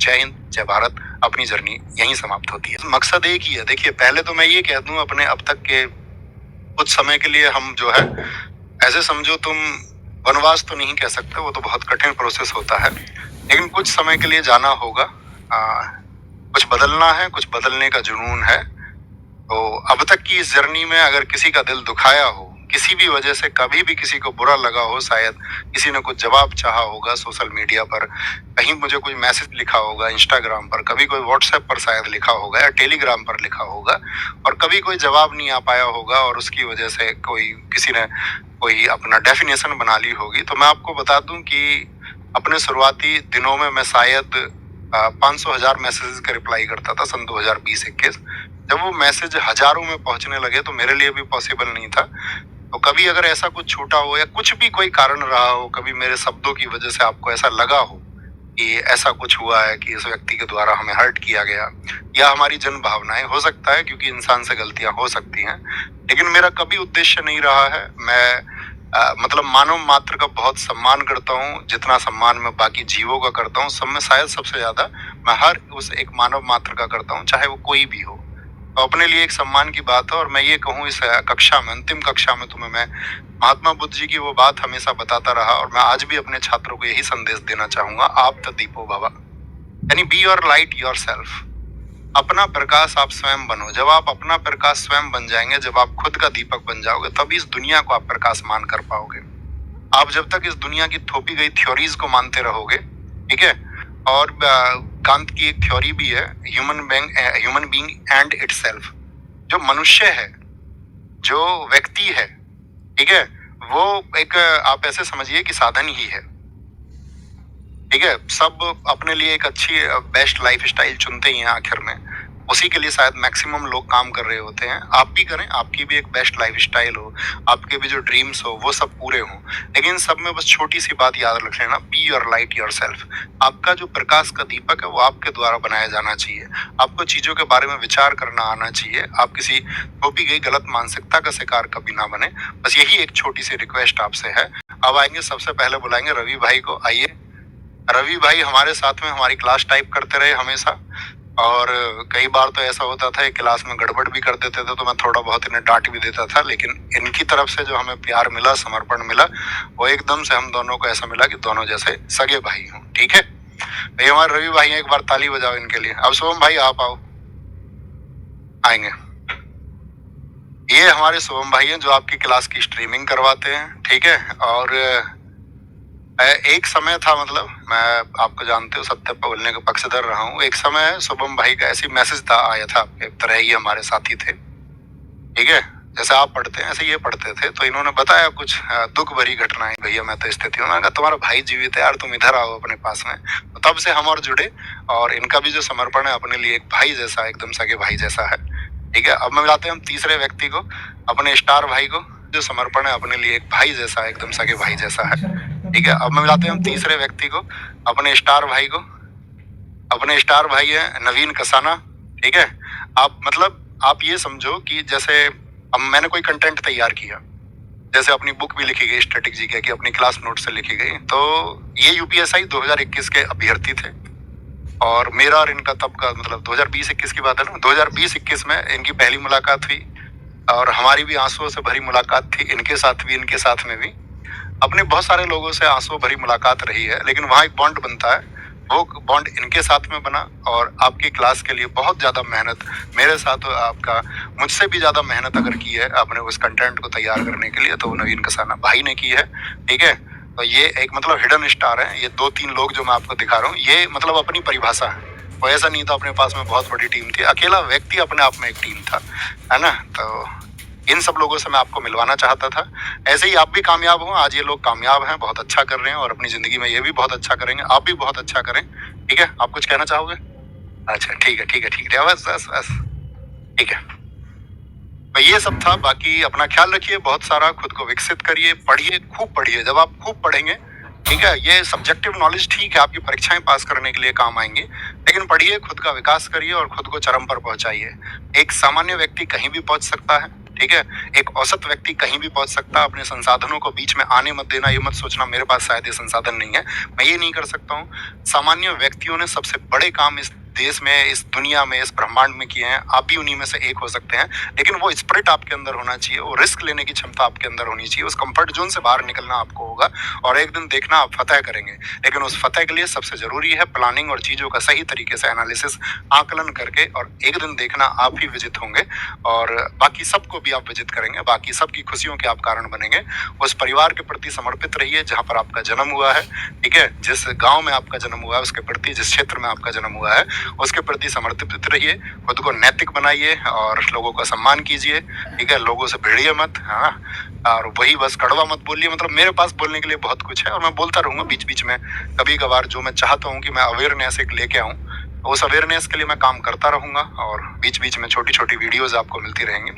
जय हिंद, जय भारत। अपनी जर्नी यहीं समाप्त होती है। मकसद एक ही है। देखिए, पहले तो मैं ये कह दूं अपने अब तक के कुछ समय के लिए हम जो है, ऐसे समझो तुम वनवास तो नहीं कह सकते, वो तो बहुत कठिन प्रोसेस होता है, लेकिन कुछ समय के लिए जाना होगा। कुछ बदलना है, कुछ बदलने का जुनून है। तो अब तक की इस जर्नी में अगर किसी का दिल दुखाया हो, किसी भी वजह से कभी भी किसी को बुरा लगा हो, शायद किसी ने कुछ जवाब चाहा होगा सोशल मीडिया पर, कहीं मुझे कोई मैसेज लिखा होगा इंस्टाग्राम पर, कभी कोई व्हाट्सएप पर शायद लिखा होगा या टेलीग्राम पर लिखा होगा, और कभी कोई जवाब नहीं आ पाया होगा और उसकी वजह से किसी ने कोई अपना डेफिनेशन बना ली होगी, तो मैं आपको बता दूं कि अपने शुरुआती दिनों में मैं शायद 500,000 मैसेजेस का रिप्लाई करता था सन 2020-21। जब वो मैसेज हजारों में पहुंचने लगे तो मेरे लिए भी पॉसिबल नहीं था। तो कभी अगर ऐसा कुछ छूटा हो या कुछ भी कोई कारण रहा हो, कभी मेरे शब्दों की वजह से आपको ऐसा लगा हो कि ऐसा कुछ हुआ है कि इस व्यक्ति के द्वारा हमें हर्ट किया गया, या हमारी जन भावनाएं, हो सकता है क्योंकि इंसान से गलतियां हो सकती हैं, लेकिन मेरा कभी उद्देश्य नहीं रहा है। मैं मतलब मानव मात्र का बहुत सम्मान करता हूँ। जितना सम्मान मैं बाकी जीवों का करता हूँ, सब में शायद सबसे ज्यादा मैं हर उस एक मानव मात्र का करता हूँ, चाहे वो कोई भी हो। तो अपने लिए एक सम्मान की बात है। और मैं ये कहूँ, इस कक्षा में, अंतिम कक्षा में तुम्हें मैं महात्मा बुद्ध जी की वो बात हमेशा बताता रहा, और मैं आज भी अपने छात्रों को यही संदेश देना चाहूंगा, आप तो दीपो बाबा, यानी be your light your self. अपना प्रकाश आप स्वयं बनो। जब आप अपना प्रकाश स्वयं बन जाएंगे, जब आप खुद का दीपक बन जाओगे, तभी इस दुनिया को आप प्रकाश मान कर पाओगे। आप जब तक इस दुनिया की थोपी गई थ्योरीज को मानते रहोगे, ठीक है, और कांत की एक थ्योरी भी है, ह्यूमन बीइंग एंड इटसेल्फ। जो मनुष्य है, जो व्यक्ति है, ठीक है, वो एक आप ऐसे समझिए कि साधन ही है, ठीक है। सब अपने लिए एक अच्छी बेस्ट लाइफ स्टाइल चुनते ही हैं आखिर में, उसी के लिए शायद मैक्सिमम लोग काम कर रहे होते हैं। आप भी करें, आपकी भी एक बेस्ट लाइफ स्टाइल हो, आपके भी जो ड्रीम्स हो वो सब पूरे हों, लेकिन सब में बस छोटी सी बात याद रख लेना, be your light your self. आपका जो प्रकाश का दीपक है वो आपके द्वारा बनाया जाना चाहिए। आपको चीजों के बारे में विचार करना आना चाहिए। आप किसी थोपी गई गलत मानसिकता का शिकार कभी ना बने। बस यही एक छोटी सी रिक्वेस्ट आपसे है। अब आएंगे, सबसे पहले बुलाएंगे रवि भाई को। आइए रवि भाई, हमारे साथ में हमारी क्लास टाइप करते रहे हमेशा, और कई बार तो ऐसा होता था क्लास में गड़बड़ भी कर देते थे, तो मैं थोड़ा बहुत इन्हें डांट भी देता था, लेकिन इनकी तरफ से जो हमें प्यार मिला, समर्पण मिला, वो एकदम से हम दोनों को ऐसा मिला कि दोनों जैसे सगे भाई हों। ठीक है, ये हमारे रवि भाई हैं, एक बार ताली बजाओ इनके लिए। अब शुभम भाई आप आओ, आएंगे। ये हमारे शुभम भाई हैं जो आपकी क्लास की स्ट्रीमिंग करवाते हैं, ठीक है। और एक समय था, मतलब मैं आपको जानते हो सत्य बोलने के पक्षधर रहा हूँ। एक समय शुभम भाई का ऐसी मैसेज था, आया था, आपके तरह ही हमारे साथी थे, ठीक है, जैसे आप पढ़ते हैं ऐसे ये पढ़ते थे। तो इन्होंने बताया कुछ दुख भरी घटनाएं, भैया मैं तो स्थिति हूँ। मैंने कहा तुम्हारा भाई जीवित है यार, तुम इधर आओ अपने पास में। तो तब से हम और जुड़े, और इनका भी जो समर्पण है अपने लिए एक भाई जैसा, एकदम सगे भाई जैसा है, ठीक है। अब मैं मिलाते हैं हम तीसरे व्यक्ति को, अपने स्टार भाई को, जो समर्पण है अपने लिए एक भाई जैसा, एकदम सगे भाई जैसा है, ठीक है। अब मैं मिलाते हैं हम तीसरे व्यक्ति को, अपने स्टार भाई को। अपने स्टार भाई है नवीन कसाना, ठीक है। आप ये समझो कि जैसे अब मैंने कोई कंटेंट तैयार किया, जैसे अपनी बुक भी लिखी गई स्टैटिक जीके की, अपनी क्लास नोट से लिखी गई। तो ये यूपीएसआई 2021 के अभ्यर्थी थे, और मेरा और इनका तब का, मतलब 2020-21 की बात है ना, 2020-21 में इनकी पहली मुलाकात हुई, और हमारी भी आंसुओं से भरी मुलाकात थी, इनके साथ भी, इनके साथ में भी। अपने बहुत सारे लोगों से आंसुओं भरी मुलाकात रही है, लेकिन वहाँ एक बॉन्ड बनता है। वो बॉन्ड इनके साथ में बना, और आपकी क्लास के लिए बहुत ज़्यादा मेहनत मेरे साथ, आपका मुझसे भी ज़्यादा मेहनत अगर की है आपने उस कंटेंट को तैयार करने के लिए, तो वो नवीन कसाना भाई ने की है, ठीक है। तो ये एक मतलब हिडन स्टार है। ये 2-3 लोग जो मैं आपको दिखा रहा हूँ, ये मतलब अपनी परिभाषा है। वो ऐसा नहीं था अपने पास में बहुत बड़ी टीम थी, अकेला व्यक्ति अपने आप में एक टीम था, है ना। तो इन सब लोगों से मैं आपको मिलवाना चाहता था। ऐसे ही आप भी कामयाब हो। आज ये लोग कामयाब हैं, बहुत अच्छा कर रहे हैं, और अपनी जिंदगी में ये भी बहुत अच्छा करेंगे। आप भी बहुत अच्छा करें, ठीक है। आप कुछ कहना चाहोगे? अच्छा, ठीक है, ठीक है, ठीक है, बस बस बस, ठीक है। तो ये सब था। बाकी अपना ख्याल रखिए, बहुत सारा खुद को विकसित करिए, पढ़िए, खूब पढ़िए। जब आप खूब पढ़ेंगे, ठीक है, ये सब्जेक्टिव नॉलेज ठीक है, आपकी परीक्षाएं पास करने के लिए काम आएंगे, लेकिन पढ़िए, खुद का विकास करिए और खुद को चरम पर पहुंचाइए। एक सामान्य व्यक्ति कहीं भी पहुंच सकता है, ठीक है। एक औसत व्यक्ति कहीं भी पहुंच सकता है। अपने संसाधनों को बीच में आने मत देना, ये मत सोचना मेरे पास शायद ये संसाधन नहीं है, मैं ये नहीं कर सकता हूँ। सामान्य व्यक्तियों ने सबसे बड़े काम इस देश में, इस दुनिया में, इस ब्रह्मांड में किए हैं। आप भी उन्हीं में से एक हो सकते हैं, लेकिन वो स्पिरिट आपके अंदर होना चाहिए, वो रिस्क लेने की क्षमता आपके अंदर होनी चाहिए। उस कंफर्ट जोन से बाहर निकलना आपको होगा और एक दिन देखना आप फतेह करेंगे। लेकिन उस फतेह के लिए सबसे जरूरी है प्लानिंग और चीजों का सही तरीके से एनालिसिस, आकलन करके, और एक दिन देखना आप ही विजित होंगे और बाकी सबको भी आप विजित करेंगे, बाकी सबकी खुशियों के आप कारण बनेंगे। उस परिवार के प्रति समर्पित रहिए जहां पर आपका जन्म हुआ है, ठीक है। जिस गांव में आपका जन्म हुआ है उसके प्रति, जिस क्षेत्र में आपका जन्म हुआ है उसके प्रति समर्पित रहिए। खुद को नैतिक बनाइए और लोगों का सम्मान कीजिए, ठीक है। लोगों से भिड़िए मत, हाँ। और वही बस कड़वा मत बोलिए। मतलब मेरे पास बोलने के लिए बहुत कुछ है और मैं बोलता रहूंगा बीच बीच में। कभी कभार जो मैं चाहता हूँ कि मैं अवेयरनेस एक लेके आऊँ, उस अवेयरनेस के लिए मैं काम करता रहूंगा और बीच बीच में छोटी छोटी वीडियोस आपको मिलती रहेंगी।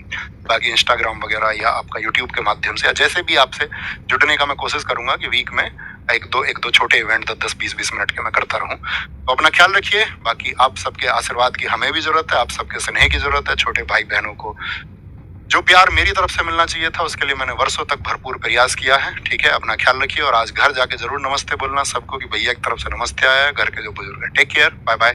बाकी इंस्टाग्राम वगैरह या आपका यूट्यूब के माध्यम से या जैसे भी आपसे जुड़ने का मैं कोशिश करूंगा कि वीक में एक दो छोटे इवेंट 10-20 मिनट के मैं करता रहूं। तो अपना ख्याल रखिए। बाकी आप सबके आशीर्वाद की हमें भी जरूरत है, आप सबके स्नेह की जरूरत है। छोटे भाई बहनों को जो प्यार मेरी तरफ से मिलना चाहिए था उसके लिए मैंने वर्षों तक भरपूर प्रयास किया है, ठीक है। अपना ख्याल रखिए और आज घर जाके जरूर नमस्ते बोलना सबको कि भैया की तरफ से नमस्ते आया है, घर के जो बुजुर्ग है। Take care, bye bye.